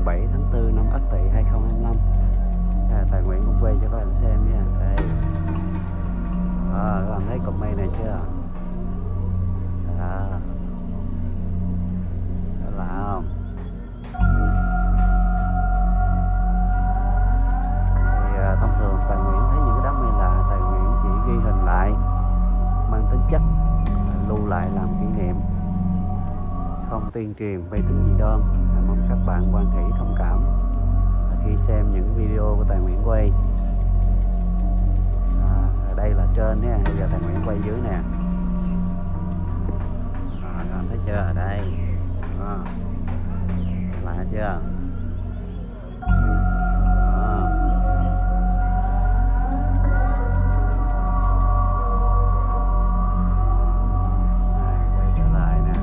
mùng 7 tháng 4 năm Ất Tỵ 2025. Tài Nguyễn cũng quay cho các bạn xem nha. Đây. Các bạn thấy cụm mây này chưa? Đó. Đó lạ không? Thì thông thường Tài Nguyễn thấy những cái đám mây lạ, Tài Nguyễn chỉ ghi hình lại, mang tính chất lưu lại làm kỷ niệm, không tuyên truyền về tính dị đoan. Mong các bạn quan hỷ thông cảm khi xem những video của Tài Nguyễn quay. Ở đây là trên nha, bây giờ Tài Nguyễn quay dưới nè. Các bạn thấy chưa? Ở đây lạ chưa? Quay trở lại nè.